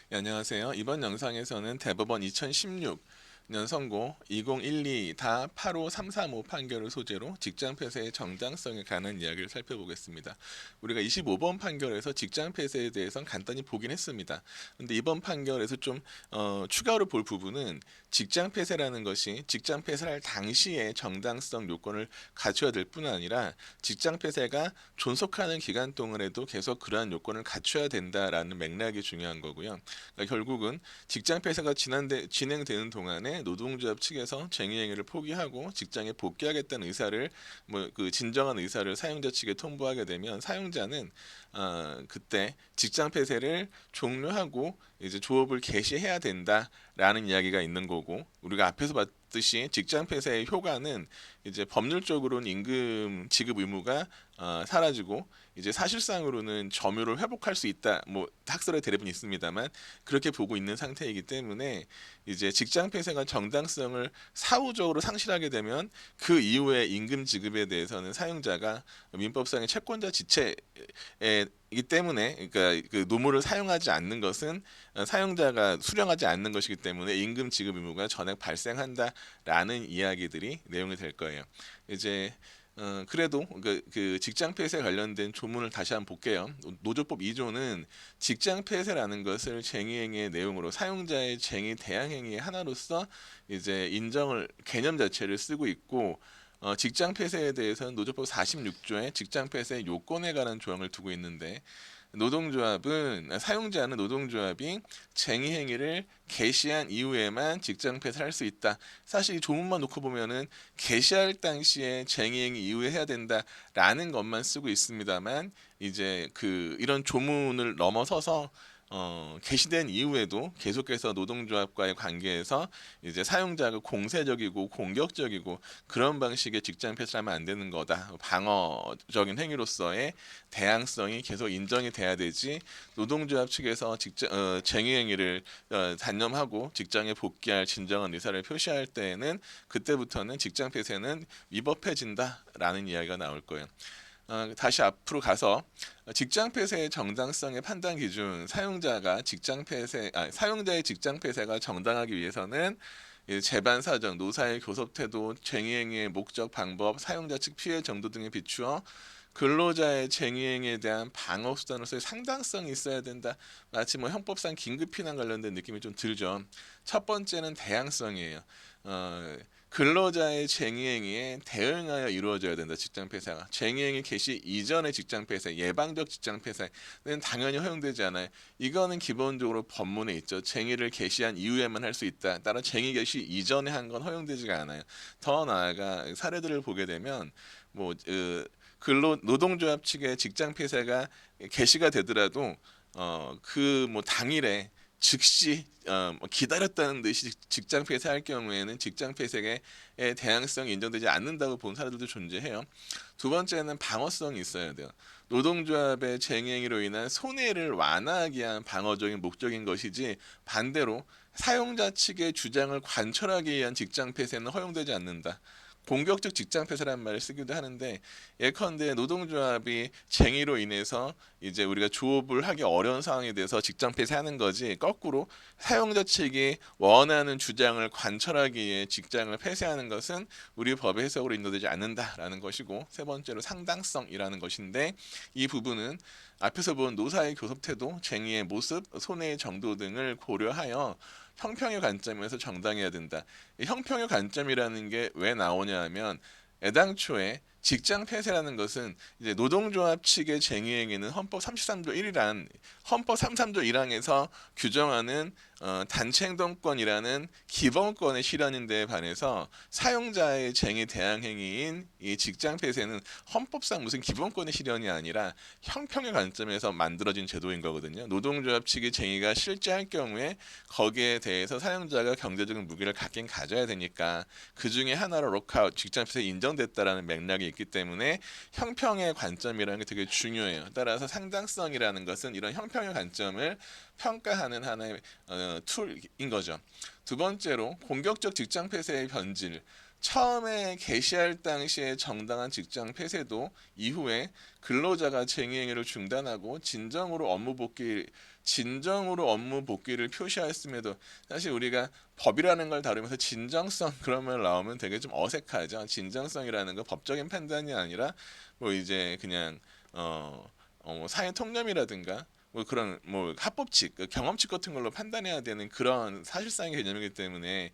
네, 안녕하세요. 이번 영상에서는 대법원 2016년 선고 2012-85335 판결을 소재로 직장 폐쇄의 정당성에 관한 이야기를 살펴보겠습니다. 우리가 25번 판결에서 직장 폐쇄에 대해서는 간단히 보긴 했습니다. 근데 이번 판결에서 좀 추가로 볼 부분은 직장 폐쇄라는 것이 직장 폐쇄할 당시에 정당성 요건을 갖춰야 될 뿐 아니라 직장 폐쇄가 존속하는 기간 동안에도 계속 그러한 요건을 갖춰야 된다라는 맥락이 중요한 거고요. 그러니까 결국은 직장 폐쇄가 진행되는 동안에 노동조합 측에서 쟁의행위를 포기하고 직장에 복귀하겠다는 의사를 그 진정한 의사를 사용자 측에 통보하게 되면 사용자는 그때 직장 폐쇄를 종료하고 이제 조업을 개시해야 된다라는 이야기가 있는 거고, 우리가 앞에서 봤듯이 직장 폐쇄의 효과는 이제 법률적으로는 임금 지급 의무가 사라지고 이제 사실상으로는 점유를 회복할 수 있다. 뭐 학설의 대립은 있습니다만 그렇게 보고 있는 상태이기 때문에 이제 직장 폐쇄가 정당성을 사후적으로 상실하게 되면 그 이후에 임금 지급에 대해서는 사용자가 민법상의 채권자 지체이기 때문에, 그러니까 그 노무를 사용하지 않는 것은 사용자가 수령하지 않는 것이기 때문에 임금 지급 의무가 전액 발생한다라는 이야기들이 내용이 될 거예요. 이제 그래도 그 직장 폐쇄 관련된 조문을 다시 한번 볼게요. 노조법 2조는 직장 폐쇄라는 것을 쟁의행위의 내용으로 사용자의 쟁의 대항행위의 하나로서 이제 인정을 개념 자체를 쓰고 있고, 직장 폐쇄에 대해서는 노조법 46조에 직장 폐쇄 요건에 관한 조항을 두고 있는데, 사용자는 노동조합이 쟁의 행위를 개시한 이후에만 직장 폐쇄할 수 있다. 사실 이 조문만 놓고 보면은 개시할 당시에 쟁의 행위 이후에 해야 된다라는 것만 쓰고 있습니다만, 이제 이런 조문을 넘어서서 개시된 이후에도 계속해서 노동조합과의 관계에서 이제 사용자가 공세적이고 공격적이고 그런 방식의 직장 폐쇄하면 안 되는 거다. 방어적인 행위로서의 대항성이 계속 인정이 돼야 되지, 노동조합 측에서 쟁의 행위를 단념하고 직장에 복귀할 진정한 의사를 표시할 때에는 그때부터는 직장 폐쇄는 위법해진다라는 이야기가 나올 거예요. 다시 앞으로 가서 직장 폐쇄의 정당성의 판단 기준, 사용자의 직장 폐쇄가 정당하기 위해서는 재반 사정, 노사의 교섭 태도, 쟁의행위의 목적, 방법, 사용자 측 피해 정도 등에 비추어 근로자의 쟁의행위에 대한 방어 수단으로서의 상당성이 있어야 된다. 마치 뭐 형법상 긴급 피난 관련된 느낌이 좀 들죠. 첫 번째는 대항성이에요. 근로자의 쟁의행위에 대응하여 이루어져야 된다. 직장 폐쇄가 쟁의행위 개시 이전의 직장 폐쇄, 예방적 직장 폐쇄는 당연히 허용되지 않아요. 이거는 기본적으로 법문에 있죠. 쟁의를 개시한 이후에만 할 수 있다. 따라 쟁의 개시 이전에 한 건 허용되지가 않아요. 더 나아가 사례들을 보게 되면 뭐 노동조합 측의 직장 폐쇄가 개시가 되더라도 그 뭐 당일에 즉시 뭐 기다렸다는 듯이 직장 폐쇄할 경우에는 직장 폐쇄의 대항성이 인정되지 않는다고 본 사례들도 존재해요. 두 번째는 방어성이 있어야 돼요. 노동조합의 쟁행위로 인한 손해를 완화하기 위한 방어적인 목적인 것이지, 반대로 사용자 측의 주장을 관철하기 위한 직장 폐쇄는 허용되지 않는다. 공격적 직장 폐쇄라는 말을 쓰기도 하는데, 예컨대 노동조합이 쟁의로 인해서 이제 우리가 조업을 하기 어려운 상황에 대해서 직장 폐쇄하는 거지, 거꾸로 사용자 측이 원하는 주장을 관철하기 위해 직장을 폐쇄하는 것은 우리 법의 해석으로 인도되지 않는다라는 것이고, 세 번째로 상당성이라는 것인데, 이 부분은 앞에서 본 노사의 교섭 태도, 쟁의의 모습, 손해의 정도 등을 고려하여 형평의 관점에서 정당해야 된다. 이 형평의 관점이라는 게 왜 나오냐 하면, 애당초에 직장 폐쇄라는 것은 이제 노동조합 측의 쟁의행위는 헌법 33조 1항에서 규정하는 단체 행동권이라는 기본권의 실현인 데 반해서 사용자의 쟁의 대항 행위인 이 직장 폐쇄는 헌법상 무슨 기본권의 실현이 아니라 형평의 관점에서 만들어진 제도인 거거든요. 노동조합 측의 쟁의가 실제할 경우에 거기에 대해서 사용자가 경제적인 무기를 갖긴 가져야 되니까 그 중에 하나로 록아웃, 직장 폐쇄 인정됐다라는 맥락이 있기 때문에 형평의 관점이라는 게 되게 중요해요. 따라서 상당성이라는 것은 이런 형평의 관점을 평가하는 하나의 툴인 거죠. 두 번째로 공격적 직장 폐쇄의 변질. 처음에 개시할 당시에 정당한 직장 폐쇄도 이후에 근로자가 쟁의행위를 중단하고 진정으로 업무 복귀를 표시하였음에도, 사실 우리가 법이라는 걸 다루면서 진정성 그런 말 나오면 되게 좀 어색하죠. 진정성이라는 거 법적인 판단이 아니라 뭐 이제 그냥 뭐 사회 통념이라든가 뭐 그런 뭐 합법칙, 경험칙 같은 걸로 판단해야 되는 그런 사실상의 개념이기 때문에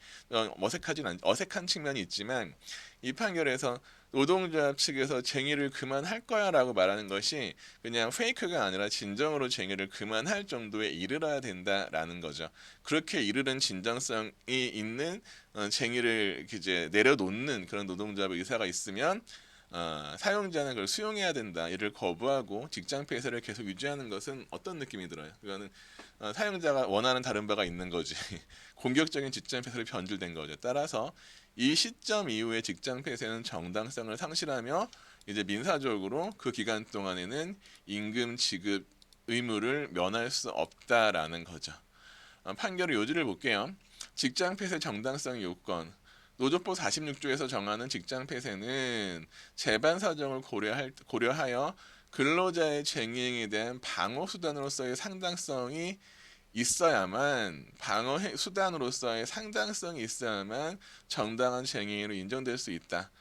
어색한 측면이 있지만, 이 판결에서 노동조합 측에서 쟁의를 그만할 거야라고 말하는 것이 그냥 페이크가 아니라 진정으로 쟁의를 그만할 정도에 이르러야 된다라는 거죠. 그렇게 이르는 진정성이 있는 쟁의를 이제 내려놓는 그런 노동조합의 의사가 있으면 사용자는 그걸 수용해야 된다. 이를 거부하고 직장 폐쇄를 계속 유지하는 것은 어떤 느낌이 들어요? 그거는 사용자가 원하는 다른 바가 있는 거지. 공격적인 직장 폐쇄로 변질된 거죠. 따라서 이 시점 이후에 직장 폐쇄는 정당성을 상실하며 이제 민사적으로 그 기간 동안에는 임금 지급 의무를 면할 수 없다라는 거죠. 판결의 요지를 볼게요. 직장 폐쇄 정당성 요건. 노조법 46조에서 정하는 직장 폐쇄는 재반 사정을 고려하여 근로자의 쟁의행위에 대한 방어 수단으로서의 상당성이 있어야만, 방어 수단으로서의 상당성이 있어야만 정당한 쟁의로 인정될 수 있다.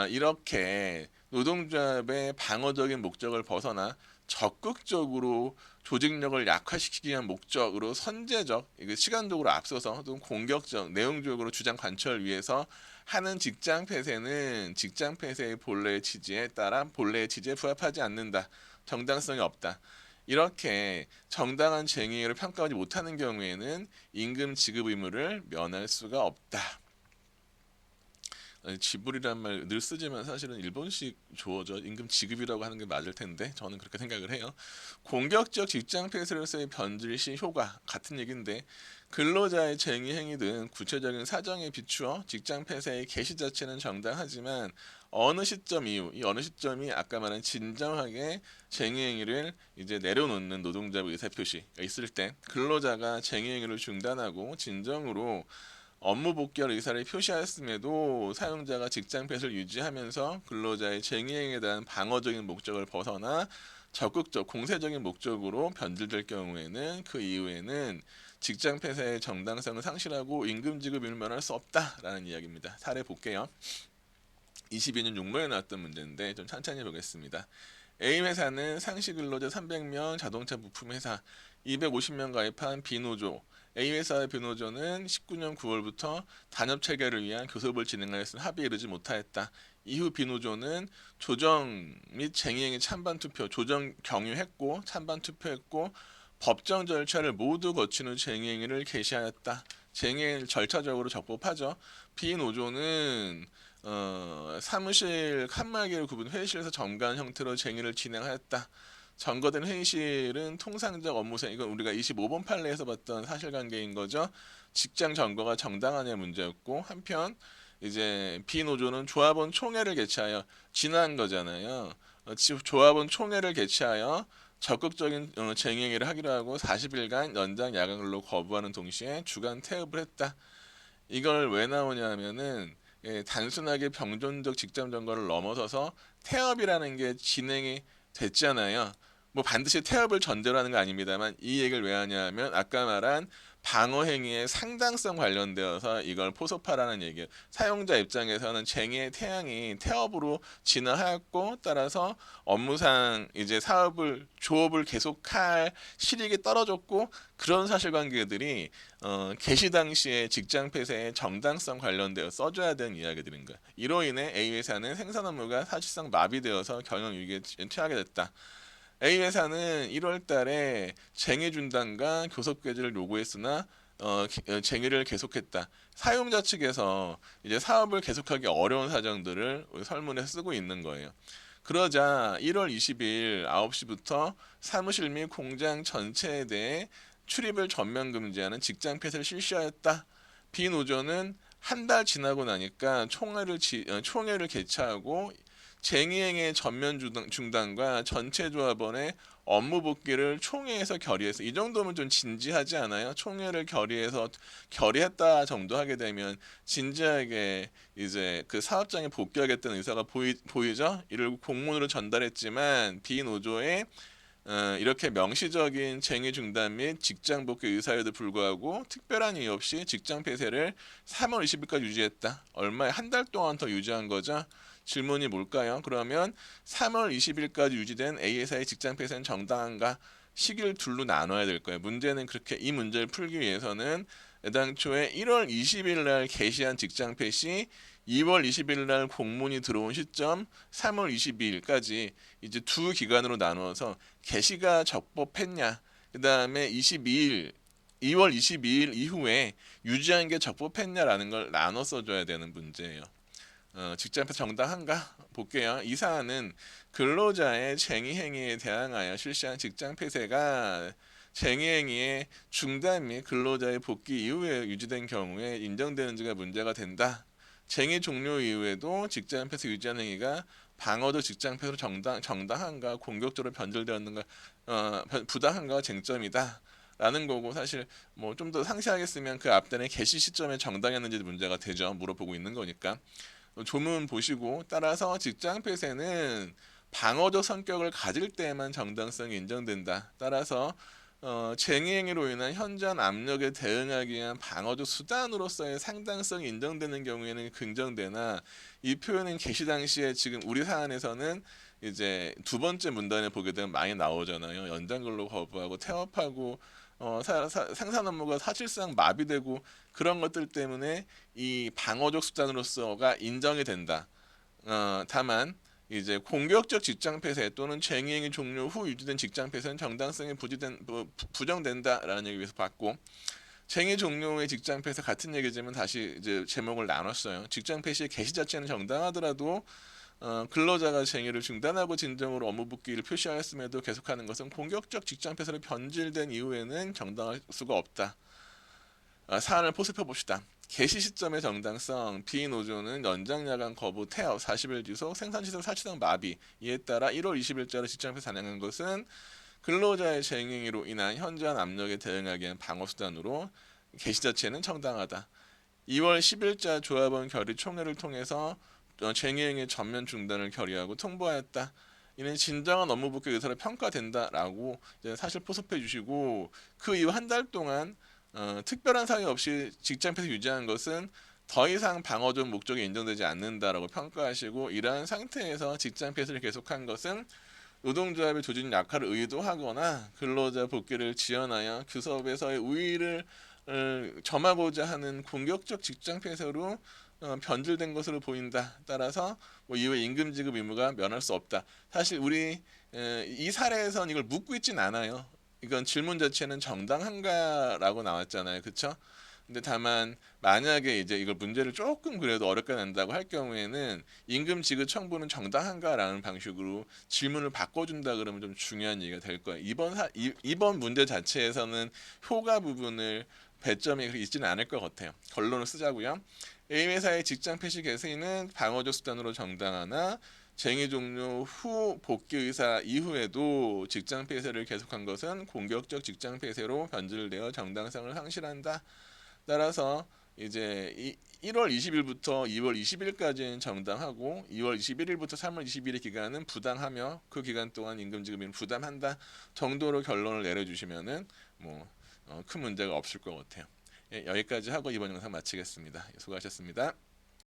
이렇게 노동조합의 방어적인 목적을 벗어나 적극적으로 조직력을 약화시키기 위한 목적으로 선제적, 시간적으로 앞서서 또는 공격적, 내용적으로 주장 관철을 위해서 하는 직장 폐쇄는 직장 폐쇄의 본래의 취지에 부합하지 않는다. 정당성이 없다. 이렇게 정당한 쟁의를 평가하지 못하는 경우에는 임금 지급 의무를 면할 수가 없다. 지불이란 말 늘 쓰지만 사실은 일본식 조어죠. 임금 지급이라고 하는 게 맞을 텐데 저는 그렇게 생각을 해요. 공격적 직장 폐쇄로서의 변질 시 효과 같은 얘기인데, 근로자의 쟁의 행위 등 구체적인 사정에 비추어 직장 폐쇄의 개시 자체는 정당하지만 어느 시점 이후, 이 어느 시점이 아까 말한 진정하게 쟁의 행위를 이제 내려놓는 노동자의 의사표시가 있을 때 근로자가 쟁의 행위를 중단하고 진정으로 업무 복귀할 의사를 표시하였음에도 사용자가 직장 폐쇄를 유지하면서 근로자의 쟁의행위에 대한 방어적인 목적을 벗어나 적극적 공세적인 목적으로 변질될 경우에는 그 이후에는 직장 폐쇄의 정당성을 상실하고 임금 지급을 면할 수 없다라는 이야기입니다. 사례 볼게요. 22년 용모에 나왔던 문제인데 좀 천천히 보겠습니다. A회사는 상시 근로자 300명 자동차 부품 회사 250명 가입한 B노조. A회사의 B노조는 19년 9월부터 단협 체결을 위한 교섭을 진행하였으나 합의에 이르지 못하였다. 이후 B노조는 조정 및 쟁의행위 찬반 투표, 조정 경유했고 찬반 투표했고 법정 절차를 모두 거친 후 쟁의행위를 개시하였다. 쟁의행위를 절차적으로 적법하죠. B노조는 사무실 칸막이를 구분 회의실에서 점거한 형태로 쟁의를 진행하였다. 점거된 회의실은 통상적 업무상, 이건 우리가 25번 판례에서 봤던 사실관계인 거죠. 직장 점거가 정당하냐의 문제였고, 한편 이제 B노조는 조합원 총회를 개최하여 지난 거잖아요. 조합원 총회를 개최하여 적극적인 쟁의행위를 하기로 하고 40일간 연장 야간 근로 거부하는 동시에 주간 태업을 했다. 이걸 왜 나오냐 하면은 단순하게 병존적 직장 점거를 넘어서서 태업이라는 게 진행이 됐잖아요. 뭐 반드시 태업을 전제로 하는 거 아닙니다만, 이 얘기를 왜 하냐 하면 아까 말한 방어 행위의 상당성 관련되어서 이걸 포섭하라는 얘기예요. 사용자 입장에서는 쟁의의 태양이 태업으로 진화하였고, 따라서 업무상 이제 조업을 계속할 실익이 떨어졌고, 그런 사실관계들이 개시 당시에 직장 폐쇄의 정당성 관련되어 써줘야 되는 이야기들인 거야. 이로 인해 A 회사는 생산 업무가 사실상 마비되어서 경영 위기에 처하게 됐다. A 회사는 1월 달에 쟁의 중단과 교섭 개지를 요구했으나 쟁의를 계속했다. 사용자 측에서 이제 사업을 계속하기 어려운 사정들을 설문에 쓰고 있는 거예요. 그러자 1월 20일 9시부터 사무실 및 공장 전체에 대해 출입을 전면 금지하는 직장 폐쇄를 실시하였다. B노조는 한 달 지나고 나니까 총회를 개최하고 쟁의행위의 전면 중단과 전체 조합원의 업무 복귀를 총회에서 결의해서 이 정도면 좀 진지하지 않아요? 총회를 결의해서 결의했다 정도 하게 되면 진지하게 이제 그 사업장에 복귀하겠다는 의사가 보이죠? 이를 공문으로 전달했지만 비노조의 이렇게 명시적인 쟁의 중단 및 직장 복귀 의사에도 불구하고 특별한 이유 없이 직장 폐쇄를 3월 20일까지 유지했다. 얼마에 한 달 동안 더 유지한 거죠. 질문이 뭘까요? 그러면 3월 20일까지 유지된 A회사의 직장 폐쇄는 정당한가? 시기를 둘로 나눠야 될 거예요. 문제는 그렇게 이 문제를 풀기 위해서는 애당초에 1월 20일 날 개시한 직장 폐시 2월 20일 날 공문이 들어온 시점 3월 22일까지 이제 두 기간으로 나누어서 개시가 적법했냐 그 다음에 2월 22일 이후에 유지한 게 적법했냐라는 걸 나눠 써줘야 되는 문제예요. 직장에서 정당한가? 볼게요. 이 사안은 근로자의 쟁의 행위에 대항하여 실시한 직장 폐쇄가 쟁의 행위의 중단 및 근로자의 복귀 이후에 유지된 경우에 인정되는지가 문제가 된다. 쟁의 종료 이후에도 직장 폐쇄 유지하는 행위가 방어적 직장 폐쇄로 정당한가 공격적으로 변질되었는가 부당한가 쟁점이다. 라는 거고 사실 뭐 좀 더 상세하게 쓰면 그 앞단의 개시 시점에 정당했는지 문제가 되죠. 물어보고 있는 거니까. 조문 보시고 따라서 직장 폐쇄는 방어적 성격을 가질 때에만 정당성이 인정된다. 따라서 쟁의행위로 인한 현저한 압력에 대응하기 위한 방어적 수단으로서의 상당성이 인정되는 경우에는 긍정되나 이 표현은 개시 당시에 지금 우리 사안에서는 이제 두 번째 문단에 보게 되면 많이 나오잖아요. 연장 근로 거부하고 태업하고 생산 업무가 사실상 마비되고 그런 것들 때문에 이 방어적 수단으로서가 인정이 된다. 다만 이제 공격적 직장 폐쇄 또는 쟁의행위 종료 후 유지된 직장 폐쇄는 정당성이 부정된다라는 얘기 위해서 봤고 쟁의 종료의 직장 폐쇄 같은 얘기지만 다시 이제 제목을 나눴어요. 직장 폐쇄의 개시 자체는 정당하더라도 근로자가 쟁의를 중단하고 진정으로 업무 복귀를 표시하였음에도 계속하는 것은 공격적 직장 폐쇄로 변질된 이후에는 정당할 수가 없다. 사안을 포섭해 봅시다. 개시 시점의 정당성 비노조는 연장 야간 거부 태업 40일 지속 생산시설 사실상 마비 이에 따라 1월 20일자로 직장폐 단행한 것은 근로자의 쟁행위로 인한 현저한 압력에 대응하기 위한 방어수단으로 개시 자체는 정당하다. 2월 10일자 조합원 결의 총회를 통해서 쟁의행위 전면 중단을 결의하고 통보하였다. 이는 진정한 업무 복귀 의사로 평가된다라고 사실 포섭해 주시고 그 이후 한 달 동안 특별한 사유 없이 직장 폐쇄 유지한 것은 더 이상 방어적 목적이 인정되지 않는다라고 평가하시고 이러한 상태에서 직장 폐쇄를 계속한 것은 노동조합의 조직 약화를 의도하거나 근로자 복귀를 지연하여 규섭에서의 우위를 점하고자 하는 공격적 직장 폐쇄로 변질된 것으로 보인다. 따라서 뭐 이후에 임금 지급 의무가 면할 수 없다. 사실 우리 이 사례에선 이걸 묻고 있진 않아요. 이건 질문 자체는 정당한가라고 나왔잖아요. 그렇죠? 근데 다만 만약에 이제 이걸 문제를 조금 그래도 어렵게 낸다고 할 경우에는 임금 지급 청구는 정당한가라는 방식으로 질문을 바꿔준다 그러면 좀 중요한 얘기가 될 거예요. 이번 문제 자체에서는 효과 부분을 배점이 있지는 않을 것 같아요. 결론을 쓰자고요. A회사의 직장 폐시 개시는 방어적 수단으로 정당하나 쟁의 종료 후 복귀 의사 이후에도 직장 폐쇄를 계속한 것은 공격적 직장 폐쇄로 변질되어 정당성을 상실한다. 따라서 이제 1월 20일부터 2월 20일까지는 정당하고 2월 21일부터 3월 20일의 기간은 부당하며 그 기간 동안 임금 지급은 부담한다 정도로 결론을 내려주시면은 뭐 큰 문제가 없을 것 같아요. 예, 여기까지 하고 이번 영상 마치겠습니다. 수고하셨습니다.